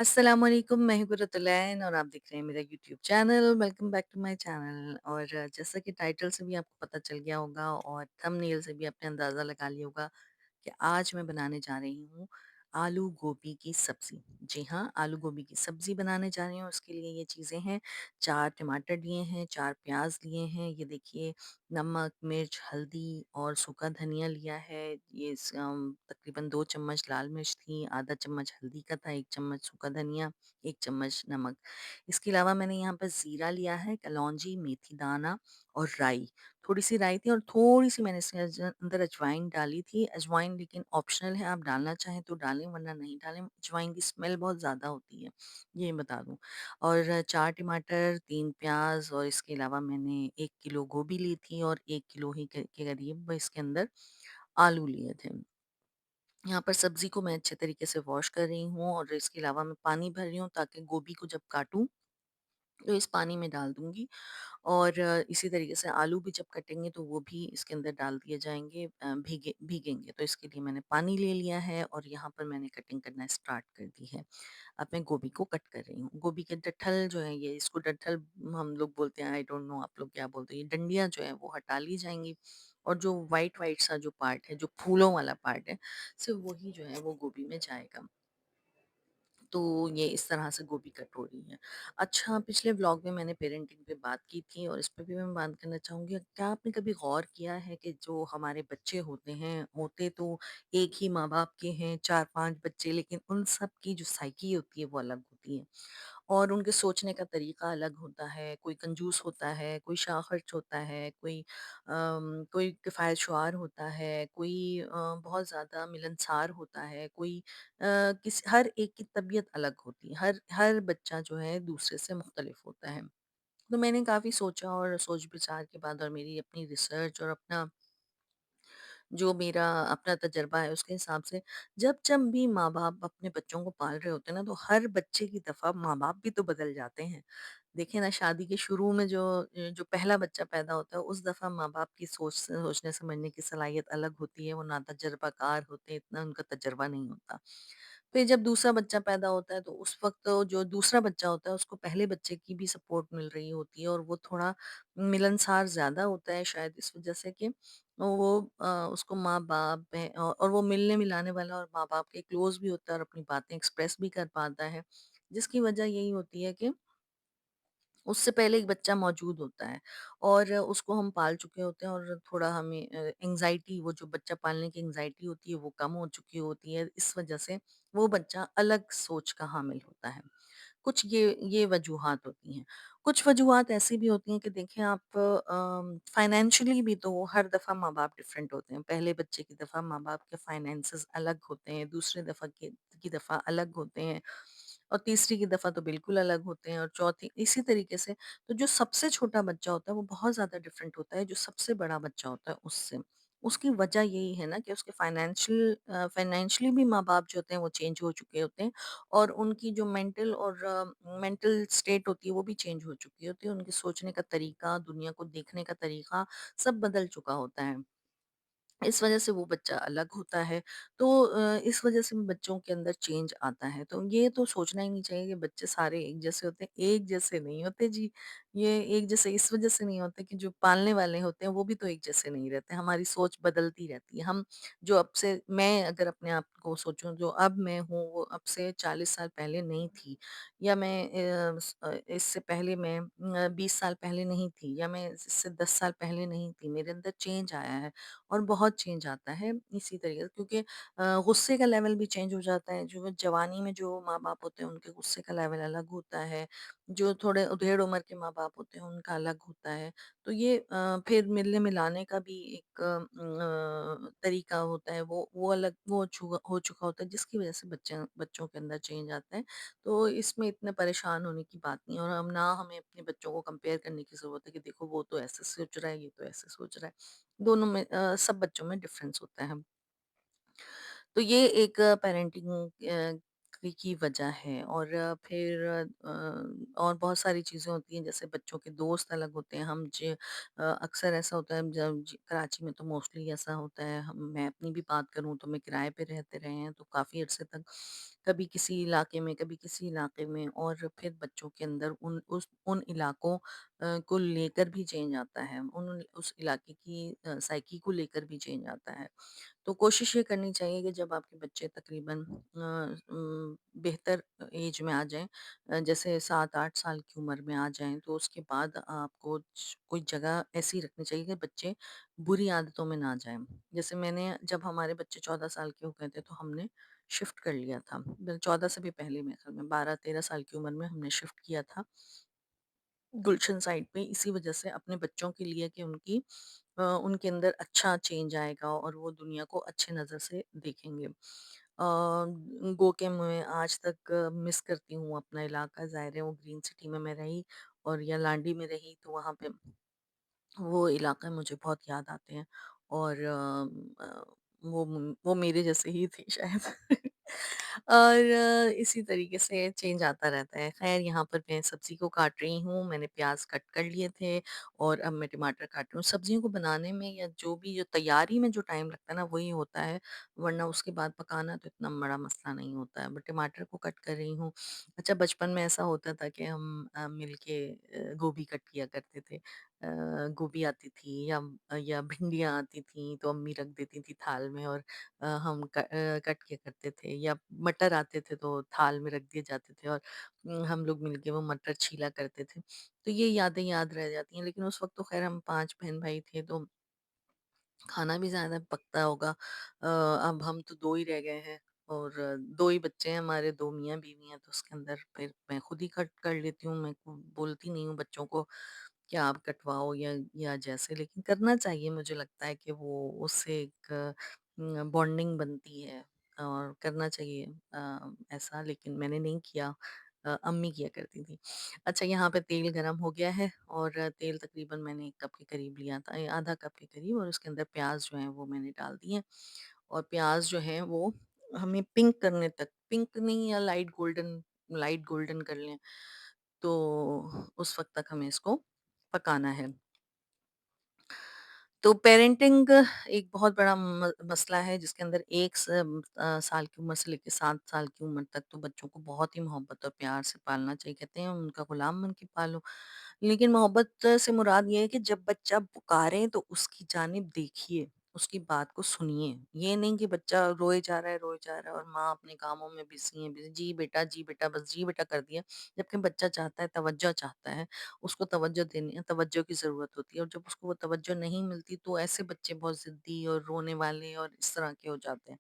अस्सलाम वालेकुम, मैं हूँ कुर्रतुलैन और आप देख रहे हैं मेरा YouTube channel. Welcome back to my channel. और जैसा कि टाइटल से भी आपको पता चल गया होगा और थंबनेल से भी आपने अंदाज़ा लगा लिया होगा कि आज मैं बनाने जा रही हूँ आलू गोभी की सब्ज़ी। जी हाँ, आलू गोभी की सब्ज़ी बनाने जा रही हूँ, उसके लिए ये चीज़ें हैं। 4 टमाटर लिए हैं, 4 प्याज़ लिए हैं, ये देखिए नमक, मिर्च, हल्दी और सूखा धनिया लिया है। ये तकरीबन 2 चम्मच लाल मिर्च थी, आधा चम्मच हल्दी का था, 1 चम्मच सूखा धनिया, 1 चम्मच नमक। इसके अलावा मैंने यहाँ पर ज़ीरा लिया है, कलौंजी, मेथी दाना और राई। थोड़ी-सी राई थी और थोड़ी-सी मैंने इसके अंदर अजवाइन डाली थी। अजवाइन लेकिन ऑप्शनल है, आप डालना चाहें तो डालें वरना नहीं डालें। अजवाइन की स्मेल बहुत ज़्यादा होती है, ये बता दूँ। और 4 टमाटर, 3 प्याज़ और इसके अलावा मैंने 1 किलो गोभी ली थी और 1 किलो ही के करीब इसके अंदर आलू लिए थे। यहाँ पर सब्ज़ी को मैं अच्छे तरीके से वॉश कर रही हूँ और इसके अलावा मैं पानी भर रही हूँ ताकि गोभी को जब काटूँ, तो इस पानी में डाल दूँगी। और इसी तरीके से आलू भी जब कटेंगे तो वो भी इसके अंदर डाल दिए जाएँगे, भीगेंगे। तो इसके लिए मैंने पानी ले लिया है और यहाँ पर मैंने कटिंग करना स्टार्ट कर दी है। अब मैं गोभी को कट कर रही हूँ। गोभी के डंठल जो है, ये इसको डंठल हम लोग बोलते हैं, आई डोंट नो आप लोग क्या बोलते हैं। ये डंडियाँ जो है वो हटा ली जाएँगी और जो व्हाइट व्हाइट सा जो पार्ट है, जो फूलों वाला पार्ट है, सिर्फ़ वही जो है वो गोभी में जाएगा। तो ये इस तरह से गोभी कट हो रही है। अच्छा, पिछले व्लॉग में मैंने पेरेंटिंग पे बात की थी और इस पे भी मैं बात करना चाहूँगी। क्या आपने कभी गौर किया है कि जो हमारे बच्चे होते हैं, होते तो एक ही माँ-बाप के हैं, 4-5 बच्चे, लेकिन उन सब की जो साइकी होती है वो अलग होती है। और उनके सोचने का तरीका अलग होता है, कोई कंजूस होता है, कोई शाख़िर होता है, कोई किफ़ायत-शुआर होता है, कोई बहुत ज़्यादा मिलनसार होता है, कोई हर एक की तबीयत अलग होती है, हर हर बच्चा जो है दूसरे से मुख्तलिफ होता है। तो मैंने काफ़ी सोचा और सोच-विचार के बाद और मेरी अपनी रिसर्च और अपना जो मेरा अपना तजुर्बा है उसके हिसाब से, जब-जब भी माँ-बाप अपने बच्चों को पाल रहे होते हैं ना, तो हर बच्चे की दफ़ा माँ-बाप भी तो बदल जाते हैं। देखिए ना, शादी के शुरू में जो पहला बच्चा पैदा होता है, उस दफ़ा माँ-बाप की सोचने समझने की सलाहियत अलग होती है, वो ना तजर्बाकार होते हैं, इतना उनका तजर्बा नहीं होता। फिर जब दूसरा बच्चा पैदा होता है, तो उस वक़्त जो दूसरा बच्चा होता है, उसको पहले बच्चे की भी सपोर्ट मिल रही होती है और वो थोड़ा मिलनसार ज़्यादा होता है, शायद इस वज़ह से कि वो उसको माँ-बाप है और वो मिलने-मिलाने वाला और माँ-बाप के क्लोज़ भी होता है और अपनी बातें एक्सप्रेस भी कर पाता है, जिसकी वजह यही होती है कि उससे पहले एक बच्चा मौजूद होता है और उसको हम पाल चुके होते हैं और थोड़ा हमें एंग्जाइटी, वो जो बच्चा पालने की एंग्जाइटी होती है वो कम हो चुकी होती है, इस वजह से वो बच्चा अलग सोच का हामिल होता है। कुछ ये वजूहात होती हैं। कुछ वजूहात ऐसी भी होती हैं कि देखिए आप फाइनेंशियली भी तो हर दफ़ा माँ-बाप डिफरेंट होते हैं। पहले बच्चे की दफ़ा माँ-बाप के फाइनेंसेस अलग होते हैं, दूसरे दफ़ा की दफ़ा अलग होते हैं और तीसरी की दफ़ा तो बिल्कुल अलग होते हैं और चौथी इसी तरीके से। तो जो सबसे छोटा बच्चा होता है वो बहुत ज़्यादा डिफरेंट होता है जो सबसे बड़ा बच्चा होता है उससे। उसकी वजह यही है ना कि उसके फाइनेंशियली भी माँ-बाप जो होते हैं वो चेंज हो चुके होते हैं और उनकी जो मेंटल स्टेट होती है वो भी चेंज हो चुकी होती है। उनके सोचने का तरीका, दुनिया को देखने का तरीका सब बदल चुका होता है। इस वजह से वो बच्चा अलग होता है। तो इस वजह से भी बच्चों के अंदर चेंज आता है। तो ये तो सोचना ही नहीं चाहिए कि बच्चे सारे एक जैसे होते हैं। एक जैसे नहीं होते जी। ये एक जैसे इस वजह से नहीं होते कि जो पालने वाले होते हैं वो भी तो एक जैसे नहीं रहते। हमारी सोच बदलती रहती है। हम जो अब से मैं अगर अपने आप को सोचूँ जो अब मैं हूँ वो अब से 40 साल पहले नहीं थी। या इससे पहले मैं 20 साल पहले नहीं थी या मैं इससे 10 साल पहले नहीं थी। मेरे अंदर चेंज आया है। और बहुत चेंज आता है इसी तरीके से, क्योंकि गुस्से का लेवल भी चेंज हो जाता है। जो जवानी में जो माँ-बाप होते हैं उनके गुस्से का लेवल अलग होता है। जो थोड़े उधेड़ उम्र के माँ-बाप होते हैं उनका अलग होता है। तो ये फिर मिलने-मिलाने का भी एक तरीका होता है, वो अलग वो हो चुका होता है, जिसकी वज़ह से बच्चों के अंदर चेंज आता है। तो इसमें इतने परेशान होने की बात नहीं है और हम ना हमें अपने बच्चों को कंपेयर करने की ज़रूरत है कि देखो वो तो ऐसे सोच रहा है, ये तो ऐसे सोच रहा है। दोनों में सब बच्चों में डिफरेंस होता है। तो ये एक पेरेंटिंग की वजह है और फिर और बहुत सारी चीज़ें होती हैं, जैसे बच्चों के दोस्त अलग होते हैं। अक्सर ऐसा होता है, कराची में तो मोस्टली ऐसा होता है। हम मैं अपनी भी बात करूँ तो मैं किराए पे रहते रहे हैं तो काफ़ी अरसे तक कभी किसी इलाके में, कभी किसी इलाके में और फिर बच्चों के अंदर उन इलाकों को लेकर भी चेंज आता है। उस इलाके की साइकी को लेकर भी चेंज आता है। तो कोशिश ये करनी चाहिए कि जब आपके बच्चे तकरीबन बेहतर एज में आ जाएँ, जैसे 7-8 साल की उम्र में आ जाएँ, तो उसके बाद आपको कोई जगह ऐसी रखनी चाहिए कि बच्चे बुरी आदतों में ना जाएँ। जैसे मैंने जब हमारे बच्चे 14 साल के हो गए थे, तो हमने शिफ्ट कर लिया था। 14 से भी पहले मेरे ख्याल में 12-13 साल की उम्र में हमने शिफ्ट किया था गुलशन साइड पे, इसी वजह से अपने बच्चों के लिए कि उनके अंदर अच्छा चेंज आएगा और वो दुनिया को अच्छे नज़र से देखेंगे। गो के मैं आज तक मिस करती हूँ अपना इलाका, ज़ाहिर है वो ग्रीन सिटी में मैं रही और या लांडी में रही, तो वहाँ पे वो इलाका मुझे बहुत याद आते हैं और वो मेरे जैसे ही थे शायद। और इसी तरीके से चेंज आता रहता है। ख़ैर यहाँ पर मैं सब्ज़ी को काट रही हूँ, मैंने प्याज़ कट कर लिए थे और अब मैं टमाटर काट रही हूँ। सब्जियों को बनाने में या जो तैयारी में जो टाइम लगता है ना, वही होता है, वरना उसके बाद पकाना तो इतना बड़ा मसला नहीं होता है। बट टमाटर को कट कर रही हूँ। अच्छा, बचपन में ऐसा होता था कि हम मिल के गोभी कट किया करते थे। गोभी आती थी या भिंडियाँ आती थीं, तो अम्मी रख देती थी थाल में और हम कट किया करते थे, या मटर आते थे तो थाल में रख दिए जाते थे और हम लोग मिलके वो मटर छीला करते थे। तो ये यादें याद रह जाती हैं, लेकिन उस वक़्त तो ख़ैर हम 5 बहन-भाई थे, तो खाना भी ज़्यादा पकता होगा। अब हम तो 2 ही रह गए हैं और 2 ही बच्चे हैं हमारे, 2 मियाँ-बीवी हैं, तो उसके अंदर फिर मैं खुद ही कट कर लेती हूँ। मैं बोलती नहीं हूँ बच्चों को कि आप कटवाओ या जैसे, लेकिन करना चाहिए, मुझे लगता है कि वो उससे एक बॉन्डिंग बनती है और करना चाहिए ऐसा, लेकिन मैंने नहीं किया। अम्मी किया करती थी। अच्छा, यहाँ पे तेल गरम हो गया है और तेल तकरीबन मैंने 1 कप के करीब लिया था, आधा कप के करीब, और उसके अंदर प्याज़ जो है वो मैंने डाल दिए और प्याज़ जो है वो हमें पिंक करने तक, पिंक नहीं, या लाइट गोल्डन कर लें, तो उस वक़्त तक हमें इसको पकाना है। तो पेरेंटिंग एक बहुत बड़ा मसला है, जिसके अंदर साल की उम्र से लेके 7 साल की उम्र तक तो बच्चों को बहुत ही मोहब्बत और प्यार से पालना चाहिए। कहते हैं उनका गुलाम बन के पालो, लेकिन मोहब्बत से मुराद ये है कि जब बच्चा पुकारे तो उसकी जानिब देखिए, उसकी बात को सुनिए। ये नहीं कि बच्चा रोए जा रहा है और माँ अपने कामों में बिज़ी है, बिज़ी, जी बेटा, बस जी बेटा कर दिया। जबकि बच्चा चाहता है, तवज्जो चाहता है, उसको तवज्जो की ज़रूरत होती है, और जब उसको वो तवज्जो नहीं मिलती, तो ऐसे बच्चे बहुत ज़िद्दी और रोने वाले और इस तरह के हो जाते हैं।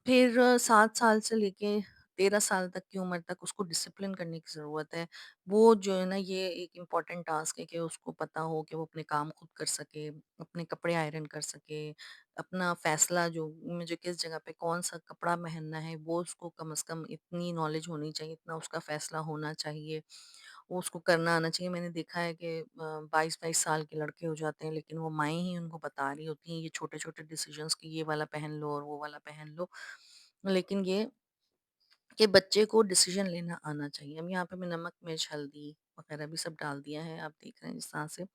फिर 7 साल से लेके 13 साल तक की उम्र तक उसको डिसिप्लिन करने की ज़रूरत है। वो जो है ना, ये एक इम्पोर्टेंट टास्क है कि उसको पता हो कि वो अपने काम खुद कर सके, अपने कपड़े आयरन कर सके, अपना फ़ैसला जो मुझे किस जगह पे कौन-सा कपड़ा पहनना है, वो उसको कम से कम इतनी नॉलेज होनी चाहिए, इतना उसका फ़ैसला होना चाहिए। वो उसको करना आना चाहिए। मैंने देखा है कि 22-22 साल के लड़के हो जाते हैं, लेकिन वो माएँ ही उनको बता रही होती हैं ये छोटे-छोटे डिसीज़न्स कि ये वाला पहन लो और वो वाला पहन लो। लेकिन ये कि बच्चे को डिसीजन लेना आना चाहिए। अब यहाँ पे मैं नमक, मिर्च, हल्दी वगैरह भी सब डाल दिया है, आप देख रहे हैं जिस तरह से।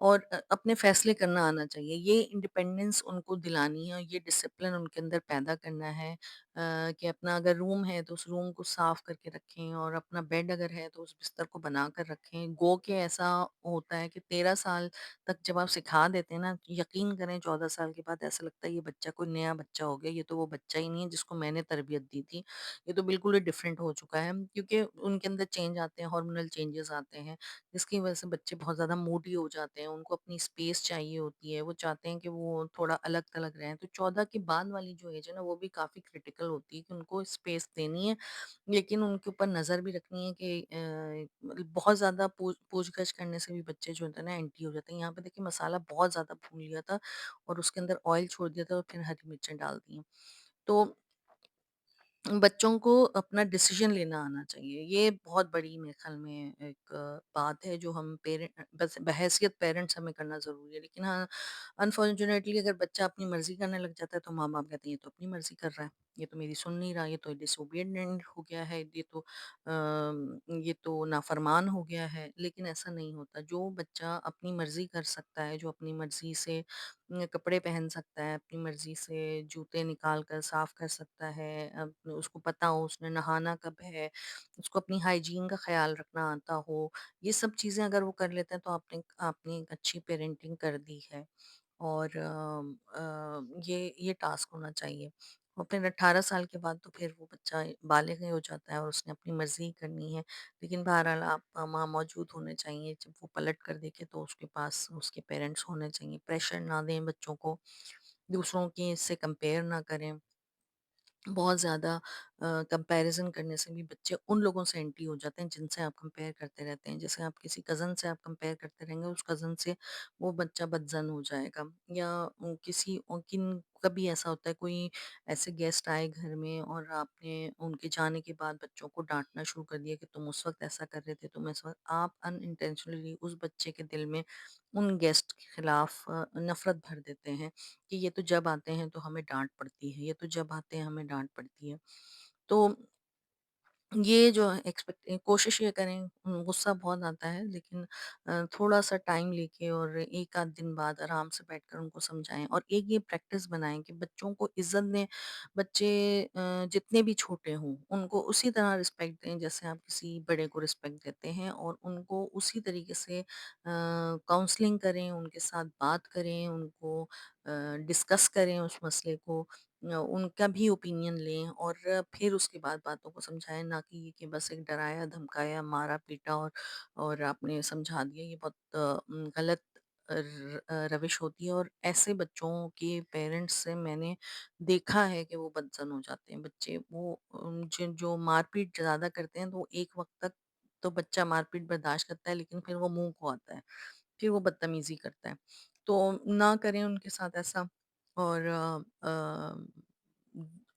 और अपने फैसले करना आना चाहिए। ये इंडिपेंडेंस उनको दिलानी है और ये डिसिप्लिन उनके अंदर पैदा करना है, कि अपना अगर रूम है तो उस रूम को साफ करके रखें, और अपना बेड अगर है तो उस बिस्तर को बना कर रखें। गो के ऐसा होता है कि 13 साल तक जब आप सिखा देते हैं ना, यकीन करें 14 साल के बाद ऐसा लगता है ये बच्चा कोई नया बच्चा हो गया, ये तो वो बच्चा ही नहीं है जिसको मैंने तरबियत दी थी। ये तो बिल्कुल ही डिफरेंट हो चुका है, क्योंकि उनके अंदर चेंज आते हैं, हार्मोनल चेंजेस आते हैं, जिसकी वजह से बच्चे बहुत ज़्यादा मूडी हो जाते हैं, उनको अपनी स्पेस चाहिए होती है, वो चाहते हैं कि वो थोड़ा अलग-थलग रहें। तो 14 के बाद वाली जो एज है ना, वो भी काफ़ी क्रिटिकल होती है कि उनको स्पेस देनी है, लेकिन उनके ऊपर नज़र भी रखनी है कि मतलब बहुत ज़्यादा पूछ-गछ करने से भी बच्चे जो होते हैं ना, एंटी हो जाते हैं। यहाँ पे देखिए मसाला बहुत ज़्यादा भून लिया था और उसके अंदर ऑयल छोड़ दिया था और फिर हरी मिर्चें डाल दी हैं। तो बच्चों को अपना डिसीजन लेना आना चाहिए। ये बहुत बड़ी मेरे ख़्याल में एक बात है जो हम बस बहैसियत पेरेंट्स हमें करना ज़रूरी है। लेकिन हाँ, अनफॉर्चुनेटली अगर बच्चा अपनी मर्ज़ी करने लग जाता है तो माँ-बाप कहते हैं ये तो अपनी मर्ज़ी कर रहा है। ये तो मेरी सुन नहीं रहा, ये तो डिसोबीडिएंट हो गया है, ये तो नाफरमान हो गया है। लेकिन ऐसा नहीं होता, जो बच्चा अपनी मर्ज़ी कर सकता है, जो अपनी मर्ज़ी से कपड़े पहन सकता है, अपनी मर्ज़ी से जूते निकाल कर साफ़ कर सकता है, उसको पता हो उसने नहाना कब है, उसको अपनी हाइजीन का ख़्याल रखना आता हो, ये सब चीज़ें अगर वो कर लेता है तो आपने आपने एक अच्छी पेरेंटिंग कर दी है। और ये टास्क होना चाहिए। और फिर 18 साल के बाद तो फिर वो बच्चा बालिग ही हो जाता है और उसने अपनी मर्ज़ी ही करनी है। लेकिन बहरहाल आप वहाँ मौजूद होने चाहिए, जब वो पलट कर देखे तो उसके पास उसके पेरेंट्स होने चाहिए। प्रेशर ना दें बच्चों को, दूसरों के से कंपेयर ना करें। बहुत ज़्यादा कंपैरिज़न करने से भी बच्चे उन लोगों से एंटी हो जाते हैं जिनसे आप कंपेयर करते रहते हैं। जैसे आप किसी कज़न से आप कंपेयर करते रहेंगे, उस कज़न से वो बच्चा बदज़न हो जाएगा। या किसी किन कभी ऐसा होता है, कोई ऐसे गेस्ट आए घर में और आपने उनके जाने के बाद बच्चों को डाँटना शुरू कर दिया कि तुम उस वक़्त ऐसा कर रहे थे, तुम इस वक़्त, आप अनइंटेंशनली उस बच्चे के दिल में उन गेस्ट के खिलाफ नफ़रत भर देते हैं। कि ये तो जब आते हैं तो हमें डाँट पड़ती है, ये तो जब आते हैं हमें डाँट पड़ती है। तो ये जो कोशिश ये करें, गुस्सा बहुत आता है लेकिन थोड़ा-सा टाइम लेके और 1 आध दिन बाद आराम से बैठकर उनको समझाएँ और एक ये प्रैक्टिस बनाएँ कि बच्चों को इज़्ज़त दें। बच्चे जितने भी छोटे हों, उनको उसी तरह रिस्पेक्ट दें जैसे आप किसी बड़े को रिस्पेक्ट देते हैं और उनको उसी तरीके से काउंसलिंग करें, उनके साथ बात करें, उनको डिस्कस करें उस मसले को, उनका भी ओपिनियन लें और फिर उसके बाद बातों को समझाएँ, ना कि ये कि बस एक डराया, धमकाया, मारा-पीटा और आपने समझा दिया। ये बहुत गलत रविश होती है और ऐसे बच्चों के पेरेंट्स से मैंने देखा है कि वो बदज़न हो जाते हैं बच्चे। वो जो मारपीट ज़्यादा करते हैं तो एक वक़्त तक तो बच्चा मारपीट बर्दाश्त करता है, लेकिन फिर वो मुँह को आता है। फिर वो बदतमीज़ी करता है। तो ना करें उनके साथ ऐसा। और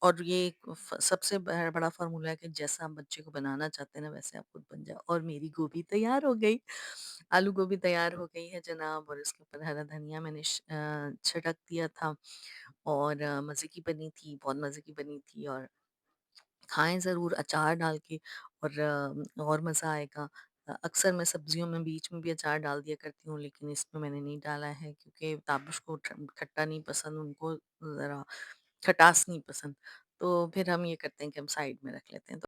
और ये एक सबसे बड़ा फ़ॉर्मूला है कि जैसा आप बच्चे को बनाना चाहते हैं ना, वैसे आप खुद बन जाओ। और मेरी गोभी तैयार हो गई। आलू गोभी तैयार हो गई है जनाब, और इसके ऊपर हरा धनिया मैंने छिड़क दिया था और मज़े की बनी थी, बहुत मज़े की बनी थी। और खाएँ ज़रूर अचार डाल के, और मज़ा आएगा। अक्सर मैं सब्जियों में बीच में भी अचार डाल दिया करती हूँ, लेकिन इसमें मैंने नहीं डाला है क्योंकि ताबिश को खट्टा नहीं पसंद, उनको ज़रा खटास नहीं पसंद। तो फिर हम ये करते हैं कि हम साइड में रख लेते हैं। तो